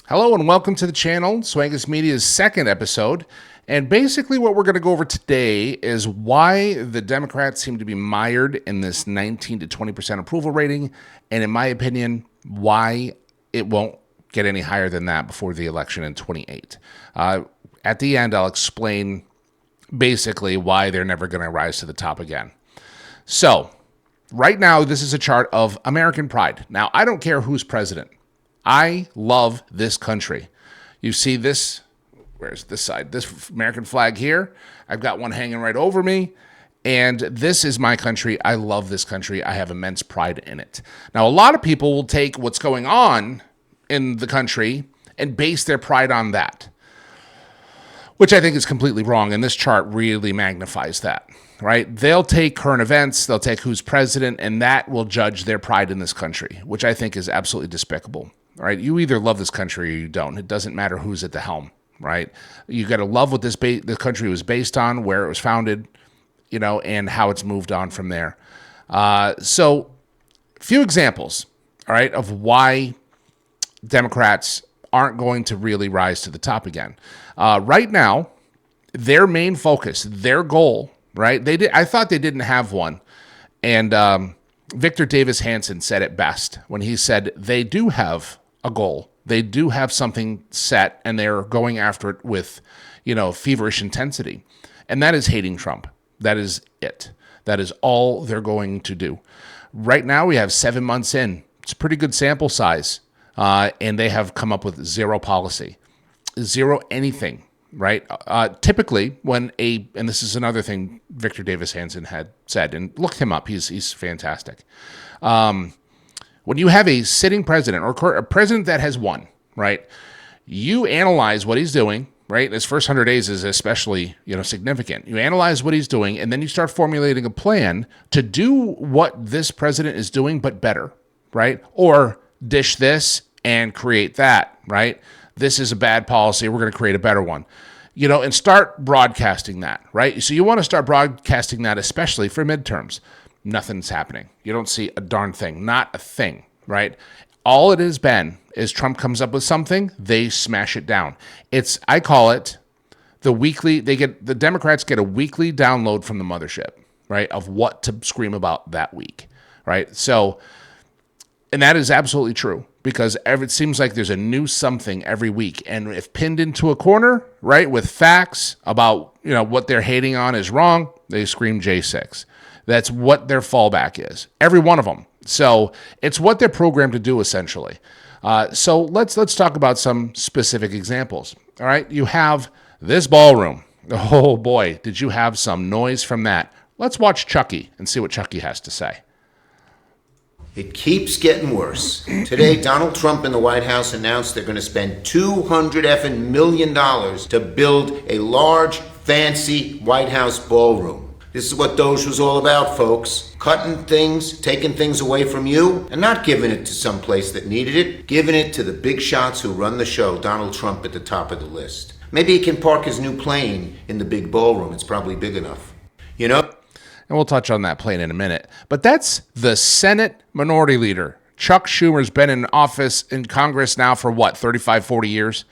Hello and welcome to the channel, Swangus Media's second episode. And basically what we're going to go over today is why the Democrats seem to be mired in this 19 to 20% approval rating. And in my opinion, why it won't get any higher than that before the election in 28. At the end, I'll explain basically why they're never going to rise to the top again. So right now, this is a chart of American pride. Now, I don't care who's president. I love this country. You see this, where's this side? This American flag here. I've got one hanging right over me. And this is my country. I love this country. I have immense pride in it. Now, a lot of people will take what's going on in the country and base their pride on that, which I think is completely wrong. And this chart really magnifies that, right? They'll take current events, they'll take who's president, and that will judge their pride in this country, which I think is absolutely despicable. Right? You either love this country or you don't. It doesn't matter who's at the helm, right? You got to love what the country was based on, where it was founded, and how it's moved on from there. So, few examples, all right, of why Democrats aren't going to really rise to the top again. Right now, their main focus, their goal, right? I thought they didn't have one, and Victor Davis Hanson said it best when he said they do have a goal. They do have something set, and they're going after it with, feverish intensity. And that is hating Trump. That is it. That is all they're going to do. Right now, we have 7 months in. It's a pretty good sample size. And they have come up with zero policy, zero anything, right? Typically, and this is another thing Victor Davis Hanson had said, and look him up. He's fantastic. When you have a sitting president or a president that has won, right, you analyze what he's doing, right? His first 100 days is especially, significant. You analyze what he's doing, and then you start formulating a plan to do what this president is doing, but better, right? Or dish this and create that, right? This is a bad policy. We're going to create a better one, and start broadcasting that, right? So you want to start broadcasting that, especially for midterms. Nothing's happening. You don't see a darn thing, not a thing, right? All it has been is Trump comes up with something, they smash it down. I call it the Democrats get a weekly download from the mothership, right, of what to scream about that week, right? So, and that is absolutely true because it seems like there's a new something every week. And if pinned into a corner, right, with facts about, what they're hating on is wrong, they scream J6. That's what their fallback is. Every one of them. So it's what they're programmed to do, essentially. So let's talk about some specific examples. All right, you have this ballroom. Oh boy, did you have some noise from that? Let's watch Chucky and see what Chucky has to say. It keeps getting worse. Today, Donald Trump and the White House announced they're going to spend $200 million to build a large, fancy White House ballroom. This is what Doge was all about, folks. Cutting things, taking things away from you, and not giving it to some place that needed it. Giving it to the big shots who run the show, Donald Trump at the top of the list. Maybe he can park his new plane in the big ballroom. It's probably big enough. And we'll touch on that plane in a minute. But that's the Senate Minority Leader. Chuck Schumer's been in office in Congress now for 35, 40 years?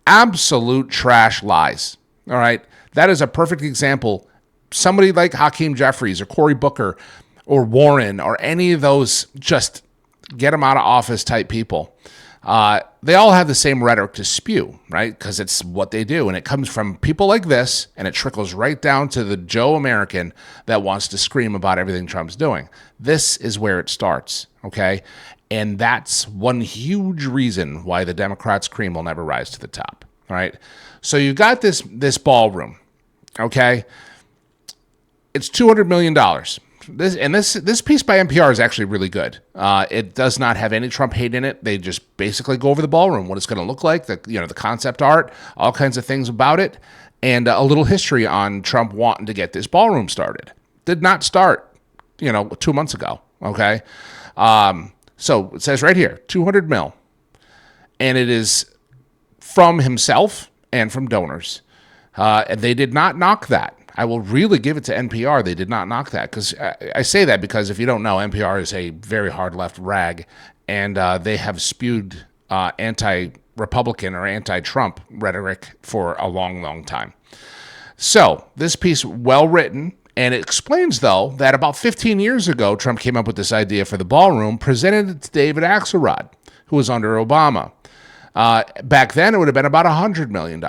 Absolute trash lies. All right? That is a perfect example. Somebody like Hakeem Jeffries or Cory Booker or Warren or any of those just get them out of office type people. They all have the same rhetoric to spew, right? Because it's what they do. And it comes from people like this, and it trickles right down to the Joe American that wants to scream about everything Trump's doing. This is where it starts, okay? And that's one huge reason why the Democrats' cream will never rise to the top, all right? So you got this ballroom, okay? It's $200 million. This piece by NPR is actually really good. It does not have any Trump hate in it. They just basically go over the ballroom, what it's going to look like, the concept art, all kinds of things about it, and a little history on Trump wanting to get this ballroom started. Did not start, 2 months ago. Okay, so it says right here, 200 mil, and it is from himself and from donors. And they did not knock that. I will really give it to NPR. They did not knock that because I say that because if you don't know, NPR is a very hard left rag, and they have spewed Republican or anti-Trump rhetoric for a long, long time. So this piece, well written, and it explains, though, that about 15 years ago, Trump came up with this idea for the ballroom, presented it to David Axelrod, who was under Obama. Back then, it would have been about $100 million,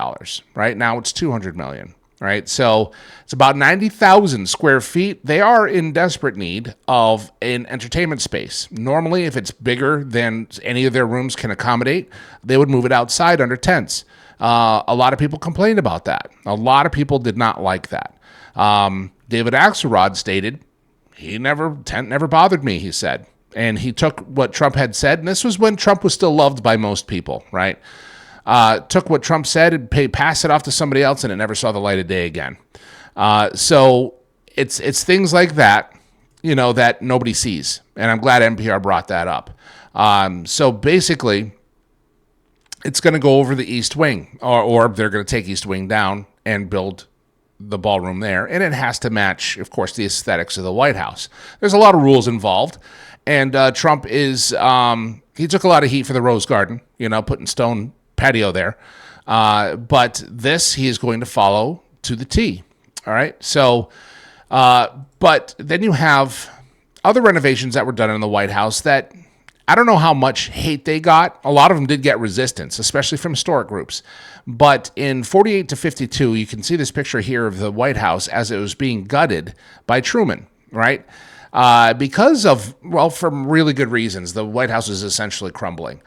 right? Now it's $200 million, right? So it's about 90,000 square feet. They are in desperate need of an entertainment space. Normally, if it's bigger than any of their rooms can accommodate, they would move it outside under tents. A lot of people complained about that. A lot of people did not like that. David Axelrod stated, tent never bothered me, he said. And he took what Trump had said, and this was when Trump was still loved by most people, right? Took what Trump said and passed it off to somebody else, and it never saw the light of day again. So it's things like that, that nobody sees. And I'm glad NPR brought that up. So basically, it's going to go over the East Wing, or they're going to take East Wing down and build the ballroom there. And it has to match, of course, the aesthetics of the White House. There's a lot of rules involved. And Trump he took a lot of heat for the Rose Garden, putting stone patio there. But this he is going to follow to the T. All right. So, but then you have other renovations that were done in the White House that I don't know how much hate they got. A lot of them did get resistance, especially from historic groups. But in 48 to 52, you can see this picture here of the White House as it was being gutted by Truman, right? Because of, from really good reasons, the White House is essentially crumbling.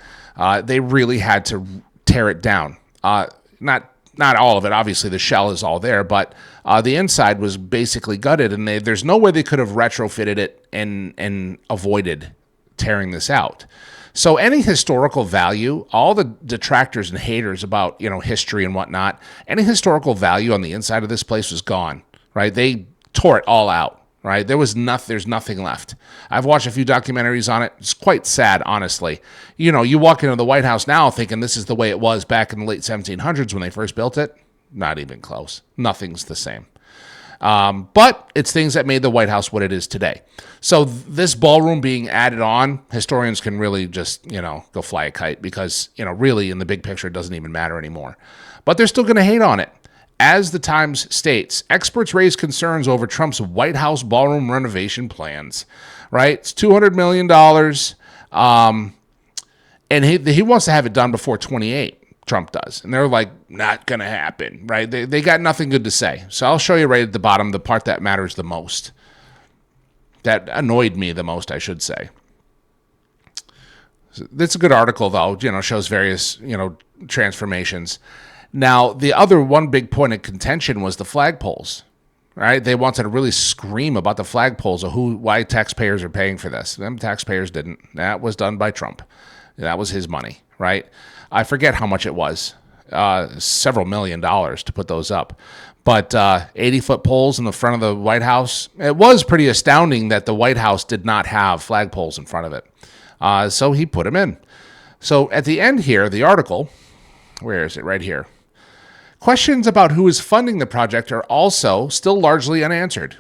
They really had to tear it down. Not all of it, obviously the shell is all there, but the inside was basically gutted, and there's no way they could have retrofitted it and avoided tearing this out. So any historical value, all the detractors and haters about, history and whatnot, any historical value on the inside of this place was gone, right? They tore it all out. Right, there's nothing left. I've watched a few documentaries on it. It's quite sad, honestly. You walk into the White House now thinking this is the way it was back in the late 1700s when they first built it. Not even close. Nothing's the same. But it's things that made the White House what it is today. So this ballroom being added on, historians can really just, go fly a kite because, really in the big picture, it doesn't even matter anymore. But they're still going to hate on it. As the Times states, experts raise concerns over Trump's White House ballroom renovation plans, right? It's $200 million, and he wants to have it done before 28, Trump does. And they're like, not going to happen, right? They got nothing good to say. So I'll show you right at the bottom the part that matters the most. That annoyed me the most, I should say. It's a good article, though, shows various, transformations. Now, the other one big point of contention was the flagpoles, right? They wanted to really scream about the flagpoles of why taxpayers are paying for this. Them taxpayers didn't. That was done by Trump. That was his money, right? I forget how much it was, several $1 million to put those up. But 80-foot poles in the front of the White House, it was pretty astounding that the White House did not have flagpoles in front of it. So he put them in. So at the end here, the article, where is it? Right here. Questions about who is funding the project are also still largely unanswered.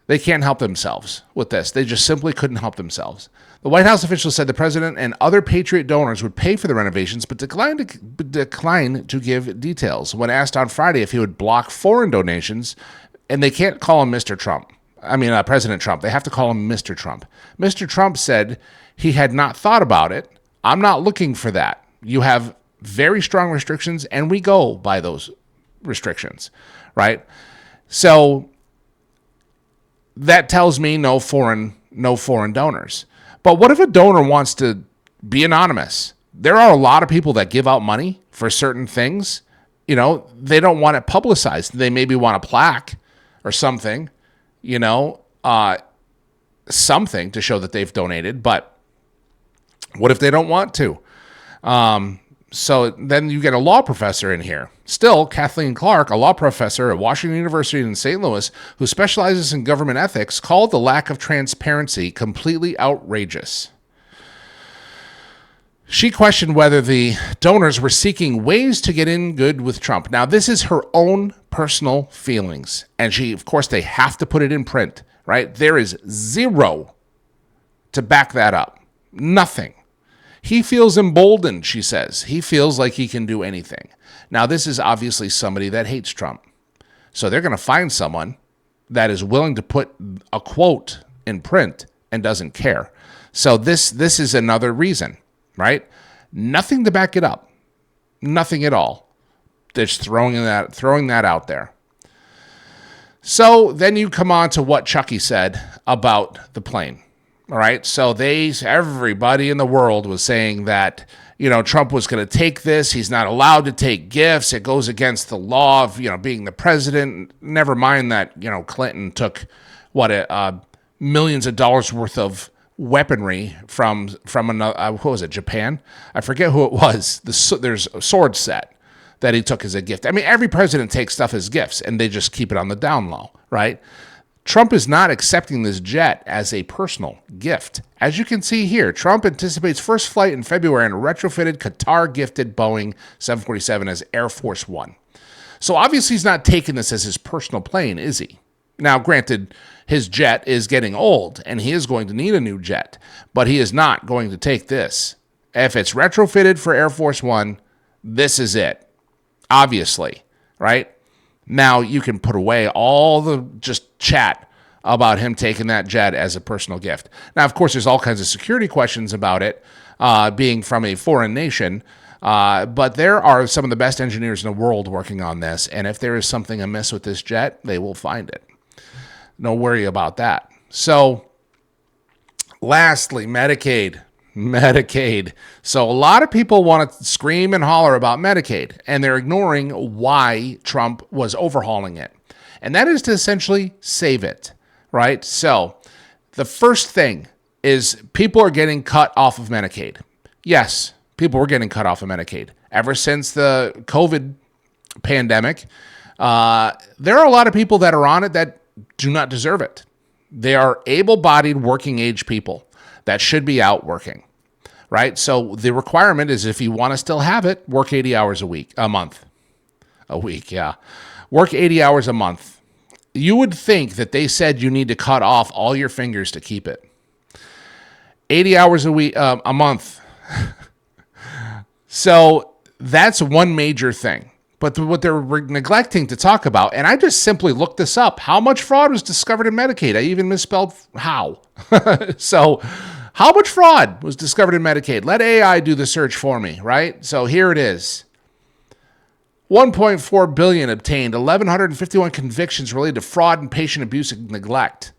They can't help themselves with this. They just simply couldn't help themselves. The White House officials said the president and other Patriot donors would pay for the renovations, but declined to give details. When asked on Friday if he would block foreign donations, and they can't call him Mr. Trump. President Trump. They have to call him Mr. Trump. Mr. Trump said he had not thought about it. I'm not looking for that. You have very strong restrictions, and we go by those restrictions, right? So that tells me no foreign donors. But what if a donor wants to be anonymous? There are a lot of people that give out money for certain things. They don't want it publicized. They maybe want a plaque or something, something to show that they've donated. But what if they don't want to? So then you get a law professor in here. Still, Kathleen Clark, a law professor at Washington University in St. Louis, who specializes in government ethics, called the lack of transparency completely outrageous. She questioned whether the donors were seeking ways to get in good with Trump. Now, this is her own personal feelings. And of course, they have to put it in print, right? There is zero to back that up. Nothing. He feels emboldened, she says. He feels like he can do anything. Now, this is obviously somebody that hates Trump. So they're going to find someone that is willing to put a quote in print and doesn't care. So this is another reason, right? Nothing to back it up. Nothing at all. Just throwing that out there. So then you come on to what Chucky said about the plane. All right. So everybody in the world was saying that, Trump was going to take this. He's not allowed to take gifts. It goes against the law of, being the president. Never mind that, Clinton took millions of dollars worth of weaponry from another, what was it, Japan? I forget who it was. There's a sword set that he took as a gift. I mean, every president takes stuff as gifts and they just keep it on the down low, right? Trump is not accepting this jet as a personal gift. As you can see here, Trump anticipates first flight in February on a retrofitted Qatar-gifted Boeing 747 as Air Force One. So obviously he's not taking this as his personal plane, is he? Now, granted, his jet is getting old and he is going to need a new jet, but he is not going to take this. If it's retrofitted for Air Force One, this is it. Obviously, right? Now you can put away all the just chat about him taking that jet as a personal gift. Now, of course, there's all kinds of security questions about it being from a foreign nation, but there are some of the best engineers in the world working on this, and if there is something amiss with this jet, they will find it. No worry about that. So, lastly, Medicaid. So a lot of people want to scream and holler about Medicaid, and they're ignoring why Trump was overhauling it. And that is to essentially save it, right? So the first thing is people are getting cut off of Medicaid. Yes, people were getting cut off of Medicaid. Ever since the COVID pandemic, there are a lot of people that are on it that do not deserve it. They are able-bodied working age people that should be out working, right? So the requirement is if you want to still have it, work 80 hours a month. Work 80 hours a month. You would think that they said you need to cut off all your fingers to keep it. 80 hours a month. So that's one major thing. But what they're neglecting to talk about, and I just simply looked this up, how much fraud was discovered in Medicaid? I even misspelled how. So how much fraud was discovered in Medicaid? Let AI do the search for me, right? So here it is. $1.4 billion obtained, 1,151 convictions related to fraud and patient abuse and neglect.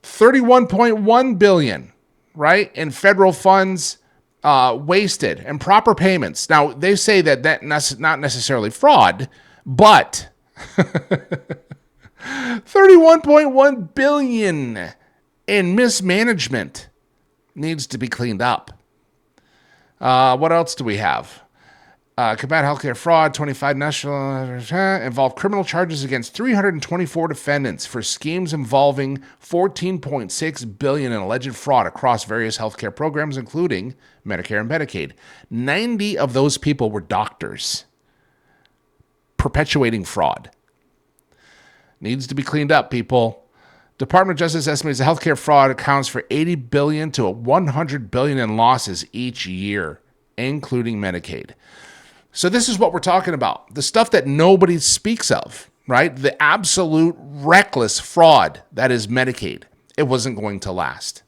$31.1 billion, right, in federal funds wasted, and proper payments. Now, they say that's not necessarily fraud, but $31.1 billion in mismanagement needs to be cleaned up. What else do we have? Combat healthcare fraud, 25 national involved criminal charges against 324 defendants for schemes involving $14.6 billion in alleged fraud across various healthcare programs, including Medicare and Medicaid. 90 of those people were doctors perpetuating fraud. Needs to be cleaned up, people. Department of Justice estimates the healthcare fraud accounts for $80 billion to $100 billion in losses each year, including Medicaid. So this is what we're talking about. The stuff that nobody speaks of, right? The absolute reckless fraud that is Medicaid. It wasn't going to last,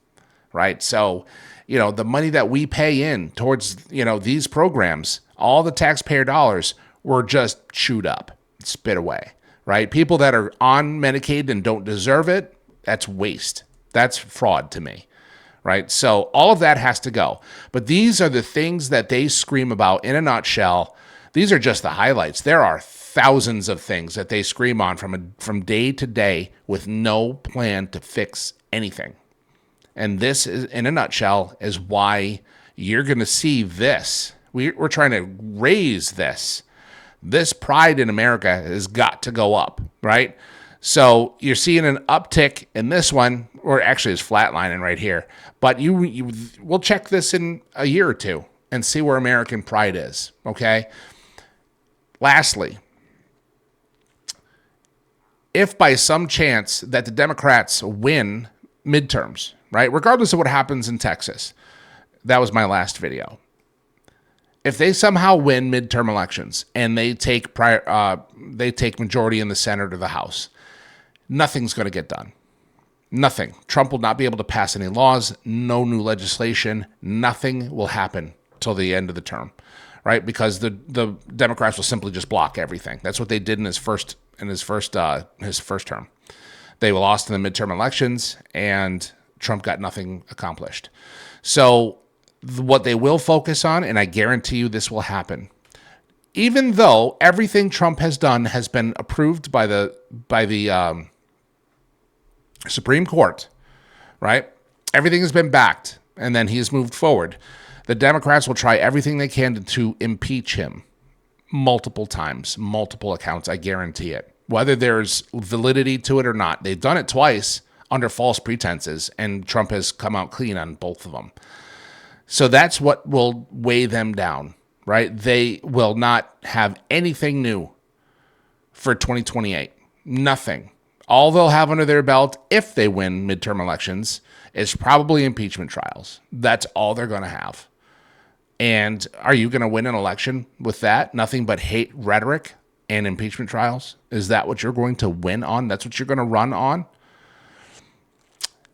right? So, the money that we pay in towards, these programs, all the taxpayer dollars were just chewed up, spit away, right? People that are on Medicaid and don't deserve it, that's waste. That's fraud to me. Right? So all of that has to go. But these are the things that they scream about in a nutshell. These are just the highlights. There are thousands of things that they scream on from day to day with no plan to fix anything. And this, is, in a nutshell, is why you're going to see this. We're trying to raise this. This pride in America has got to go up, right? So you're seeing an uptick in this one, or actually it's flatlining right here. But we'll check this in a year or two and see where American pride is, okay? Lastly, if by some chance that the Democrats win midterms, right, regardless of what happens in Texas, that was my last video. If they somehow win midterm elections and they take majority in the Senate or the House, nothing's going to get done. Nothing. Trump will not be able to pass any laws, no new legislation. Nothing will happen till the end of the term, right? Because the Democrats will simply just block everything. That's what they did in his first term. They lost in the midterm elections, and Trump got nothing accomplished. So what they will focus on, and I guarantee you this will happen, even though everything Trump has done has been approved by the Supreme Court, right? Everything has been backed, and then he has moved forward. The Democrats will try everything they can to impeach him multiple times, multiple accounts. I guarantee it. Whether there's validity to it or not, they've done it twice under false pretenses, and Trump has come out clean on both of them. So that's what will weigh them down, right? They will not have anything new for 2028. Nothing. All they'll have under their belt, if they win midterm elections, is probably impeachment trials. That's all they're going to have. And are you going to win an election with that? Nothing but hate rhetoric and impeachment trials? Is that what you're going to win on? That's what you're going to run on?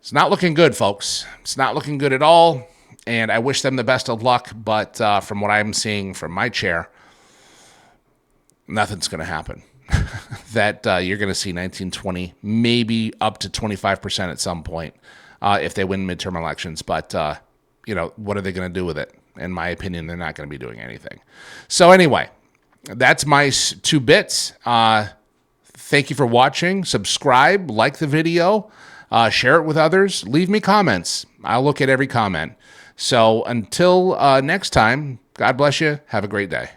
It's not looking good, folks. It's not looking good at all. And I wish them the best of luck. But from what I'm seeing from my chair, nothing's going to happen. That you're going to see 1920, maybe up to 25% at some point if they win midterm elections. But, what are they going to do with it? In my opinion, they're not going to be doing anything. So anyway, that's my 2 bits. Thank you for watching. Subscribe, like the video, share it with others. Leave me comments. I'll look at every comment. So until next time, God bless you. Have a great day.